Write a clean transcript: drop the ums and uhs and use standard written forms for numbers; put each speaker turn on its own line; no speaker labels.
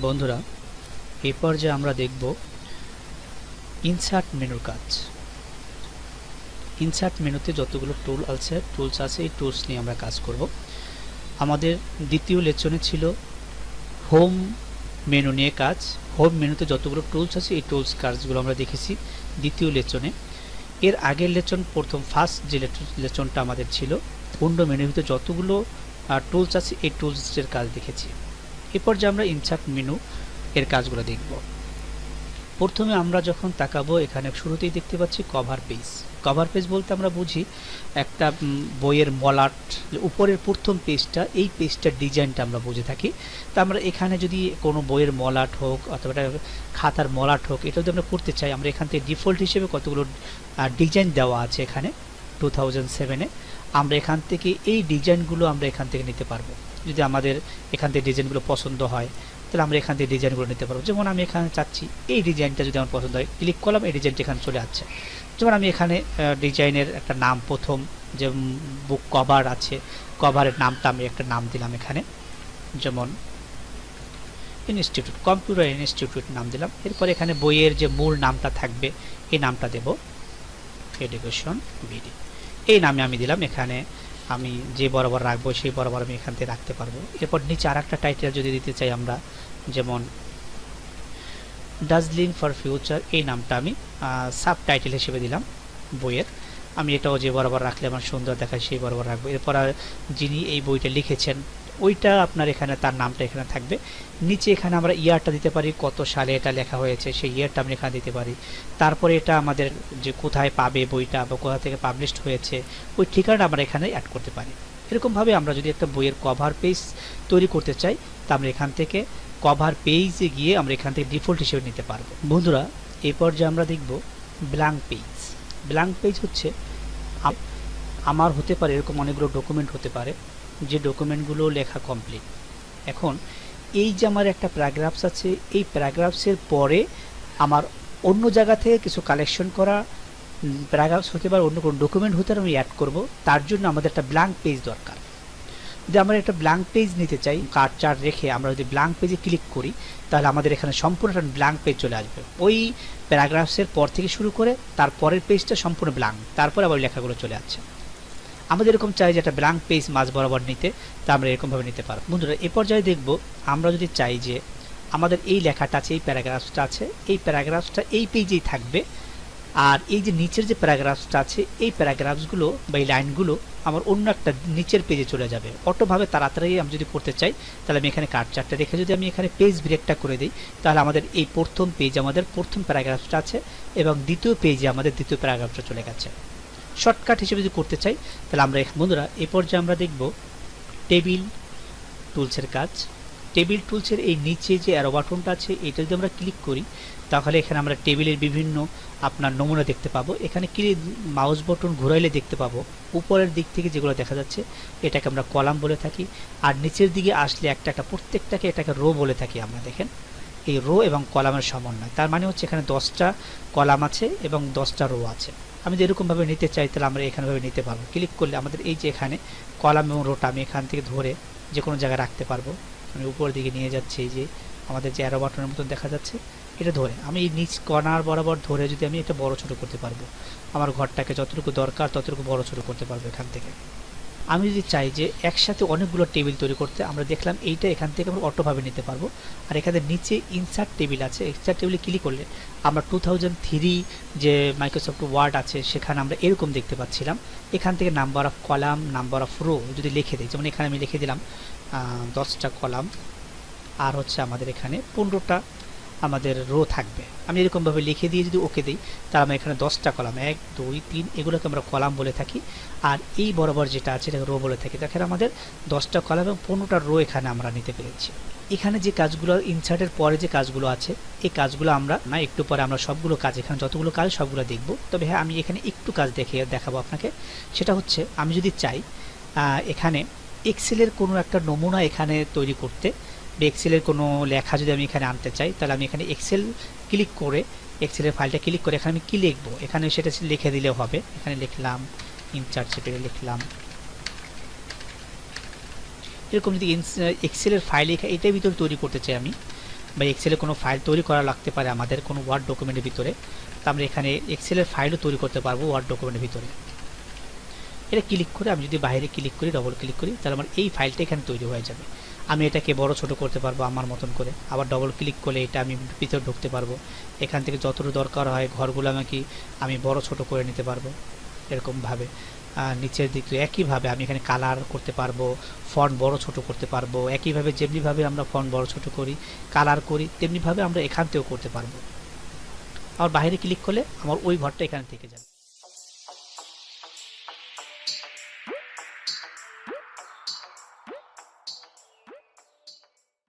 বন্ধুরা, এই পর্যায়ে আমরা দেখব ইনসার্ট মেনুর কাজ। ইনসার্ট মেনুতে যতগুলো টুলস আছে এই টুলস নিয়ে আমরা কাজ করব। আমাদের দ্বিতীয় লেসনে ছিল হোম মেনু নিয়ে কাজ। হোম মেনুতে যতগুলো টুলস আছে এই টুলস কাজগুলো আমরা দেখেছি দ্বিতীয় লেসনে। এর আগের লেসন ফার্স্ট যে লেসনটা আমাদের ছিল উইন্ডো মেনুর ভিতরে যতগুলো টুলস আছে এই টুলসের কাজ দেখেছি। এরপর যে আমরা ইনসার্ট মেনু এর কাজগুলো দেখব। প্রথমে আমরা যখন তাকাবো এখানে শুরুতেই দেখতে পাচ্ছি কভার পেজ। কভার পেজ বলতে আমরা বুঝি একটা বইয়ের মলাট, উপরের প্রথম পেজটা, এই পেজটার ডিজাইনটা আমরা বুঝে থাকি। তা আমরা এখানে যদি কোনো বইয়ের মলাট হোক অথবা খাতার মলাট হোক, এটা যদি আমরা করতে চাই, আমরা এখান থেকে ডিফল্ট হিসেবে কতগুলো ডিজাইন দেওয়া আছে এখানে 2007-এ। আমরা এখান থেকে এই ডিজাইনগুলো আমরা এখান থেকে নিতে পারবো। যদি আমাদের এখান থেকে ডিজাইনগুলো পছন্দ হয় তাহলে আমরা এখান থেকে ডিজাইনগুলো নিতে পারবো। যেমন আমি এখানে চাচ্ছি এই ডিজাইনটা যদি আমার পছন্দ হয়, ক্লিক করলাম, এই ডিজাইনটা এখানে চলে আসছে। যেমন আমি এখানে ডিজাইনের একটা নাম, প্রথম যে বুক কভার আছে, কভারের নামটা আমি একটা নাম দিলাম এখানে, যেমন ইনস্টিটিউট, কম্পিউটার ইনস্টিটিউট নাম দিলাম। এরপর এখানে বইয়ের যে মূল নামটা থাকবে এই নামটা দেব এডুকেশন বিডি, এই নামে আমি দিলাম। এখানে আমি যে বরাবর রাখবো সেই বরাবর আমি এখান থেকে রাখতে পারবো। এরপর নিচে আর একটা টাইটেল যদি দিতে চাই আমরা, যেমন দার্জিলিং ফর ফিউচার, এই নামটা আমি সাব টাইটেল হিসেবে দিলাম বইয়ের। আমি এটাও যে বরাবর রাখলে আমার সুন্দর দেখায় সেই বরাবর রাখবো। এরপর যিনি এই বইটা লিখেছেন ওইটা আপনার এখানে, তার নামটা এখানে থাকবে। নিচে এখানে আমরা ইয়ারটা দিতে পারি, কত সালে এটা লেখা হয়েছে সেই ইয়ারটা আমরা এখানে দিতে পারি। তারপরে এটা আমাদের যে কোথায় পাবে বইটা বা কোথা থেকে পাবলিশড হয়েছে ওই ঠিকানাটা আমরা এখানে অ্যাড করতে পারি। এরকমভাবে আমরা যদি একটা বইয়ের কভার পেজ তৈরি করতে চাই তা আমরা এখান থেকে কভার পেজে গিয়ে আমরা এখান থেকে ডিফল্ট হিসেবে নিতে পারবো। বন্ধুরা, এই পর্যায়ে আমরা দেখব ব্ল্যাঙ্ক পেজ। ব্ল্যাঙ্ক পেজ হচ্ছে আমার হতে পারে এরকম অনেকগুলো ডকুমেন্ট হতে পারে যে ডকুমেন্টগুলো লেখা কমপ্লিট। এখন এই যে আমার একটা প্যারাগ্রাফস আছে, এই প্যারাগ্রাফসের পরে আমার অন্য জায়গা থেকে কিছু কালেকশন করা প্যারাগ্রাফস হতে পারে, অন্য কোনো ডকুমেন্ট হতে পারে, আমি অ্যাড করব। তার জন্য আমাদের একটা ব্ল্যাঙ্ক পেজ দরকার। যদি আমরা একটা ব্ল্যাঙ্ক পেজ নিতে চাই, কাট চার্ট রেখে আমরা যদি ব্ল্যাঙ্ক পেজে ক্লিক করি তাহলে আমাদের এখানে সম্পূর্ণ একটা ব্ল্যাঙ্ক পেজ চলে আসবে। ওই প্যারাগ্রাফসের পর থেকে শুরু করে তারপরের পেজটা সম্পূর্ণ ব্ল্যাঙ্ক, তারপরে আবার লেখাগুলো চলে আসছে। আমাদের এরকম চাই যে একটা ব্ল্যাঙ্ক পেজ মাঝ বরাবর নিতে, তা আমরা এরকমভাবে নিতে পারবো। বন্ধুরা, এ পর্যায়ে দেখব আমরা যদি চাই যে আমাদের এই লেখাটা আছে, এই প্যারাগ্রাফসটা আছে, এই প্যারাগ্রাফসটা এই পেজেই থাকবে, আর এই যে নিচের যে প্যারাগ্রাফসটা আছে এই প্যারাগ্রাফসগুলো বা এই লাইনগুলো আমার অন্য একটা নিচের পেজে চলে যাবে অটোভাবে। তাড়াতাড়ি আমি যদি করতে চাই তাহলে আমি এখানে কাট চার্টটা রেখে যদি আমি এখানে পেজ ব্রেকটা করে দিই তাহলে আমাদের এই প্রথম পেজ আমাদের প্রথম প্যারাগ্রাফসটা আছে এবং দ্বিতীয় পেজে আমাদের দ্বিতীয় প্যারাগ্রাফটা চলে গেছে। শর্টকাট হিসেবে যদি করতে চাই তাহলে আমরা, বন্ধুরা, এই পর্যায়ে আমরা দেখব টেবিল টুলসের কাজ। টেবিল টুলসের এই নিচে যে অ্যারো বাটনটা আছে এটা যদি আমরা ক্লিক করি তাহলে এখানে আমরা টেবিলের বিভিন্ন আপনার নমুনা দেখতে পাবো। এখানে ক্লিক মাউস বাটন ঘোরাইলে দেখতে পাবো উপরের দিক থেকে যেগুলো দেখা যাচ্ছে এটাকে আমরা কলাম বলে থাকি, আর নিচের দিকে আসলে একটা প্রত্যেকটাকে এটাকে রো বলে থাকি আমরা। দেখেন এই রো এবং কলামের সমন্বয়, তার মানে হচ্ছে এখানে 10টা কলাম আছে এবং 10টা রো আছে। আমি যদি এরকমভাবে নিতে চাই তাহলে আমরা এখানেভাবে নিতে পারবো। ক্লিক করলে আমাদের এই যে এখানে কলাম এবং রোটা আমি এখান থেকে ধরে যে কোনো জায়গায় রাখতে পারবো। আমি উপরের দিকে নিয়ে যাচ্ছি, এই যে আমাদের যে অ্যারো বাটনের মতন দেখা যাচ্ছে এটা ধরে আমি এই নিচ কর্নার বরাবর ধরে যদি আমি এটা বড় ছোট করতে পারবো, আমার ঘরটাকে যতটুকু দরকার ততটুকু বড় ছোট করতে পারবো এখান থেকে। আমি যদি চাই যে একসাথে অনেকগুলো টেবিল তৈরি করতে, আমরা দেখলাম এইটা এখান থেকে আমরা অটোভাবে নিতে পারবো। আর এখানে নিচে ইনসার্ট টেবিল আছে, ইনসার্ট টেবিলে ক্লিক করলে আমরা 2003 যে মাইক্রোসফট ওয়ার্ড আছে সেখানে আমরা এরকম দেখতে পাচ্ছিলাম। এখান থেকে number of column, number of rho যদি লিখে দিই, যেমন এখানে আমি লিখে দিলাম 10টা কলাম আর হচ্ছে আমাদের এখানে 15টা আমাদের রো থাকবে। আমি এরকমভাবে লিখে দিয়ে যদি ওকে দিই তাহলে আমরা এখানে 10টা কলাম, 1 2 3 এগুলোকে আমরা কলাম বলে থাকি, আর এই বরাবর যেটা আছে এটাকে রো বলে থাকি। দেখেন আমাদের 10টা কলাম এবং 15টা রো এখানে আমরা নিতে পেরেছি। এখানে যে কাজগুলো ইনসার্টের পরে যে কাজগুলো আছে এই কাজগুলো আমরা একটু পরে আমরা সবগুলো কাজ, এখানে যতগুলো কাজ সবগুলো দেখব। তবে হ্যাঁ, আমি এখানে একটু কাজ দেখাবো আপনাকে। সেটা হচ্ছে আমি যদি চাই এখানে এক্সেলের কোনো একটা নমুনা এখানে তৈরি করতে, এক্সেলের কোনো লেখা যদি আমি এখানে আনতে চাই তাহলে আমি এখানে এক্সেল ক্লিক করে এক্সেলের ফাইলটা ক্লিক করে এখানে আমি কী লিখবো এখানে সেটা লিখে দিলেও হবে। এখানে লিখলাম ইনসার্ট চেপে লিখলাম এরকম। যদি এক্সেলের ফাইল এটার ভিতরে তৈরি করতে চাই আমি বা এক্সেলে কোনো ফাইল তৈরি করা লাগতে পারে আমাদের কোনো ওয়ার্ড ডকুমেন্টের ভিতরে, তো আমরা এখানে এক্সেলের ফাইলও তৈরি করতে পারবো ওয়ার্ড ডকুমেন্টের ভিতরে। এটা ক্লিক করে আমি যদি বাইরে ক্লিক করি, ডবল ক্লিক করি, তাহলে আমার এই ফাইলটা এখানে তৈরি হয়ে যাবে। আমি এটাকে বড় ছোট করতে পারবো আমার মতন করে, আবার ডবল ক্লিক করলে এটা আমি ভিতরে ঢুকতে পারবো। এখান থেকে যতটুকু দরকার হয় ঘরগুলো আমি বড় ছোট করে নিতে পারবো এরকমভাবে। নিচের দিক একইভাবে আমি এখানে কালার করতে পারবো, ফন্ট বড় ছোট করতে পারবো। একইভাবে যেমনিভাবে আমরা ফন্ট বড় ছোট করি, কালার করি, তেমনিভাবে আমরা এখান থেকেও করতে পারবো। আবার বাইরে ক্লিক করলে আমার ওই ঘরটা এখানে থেকে যাবে।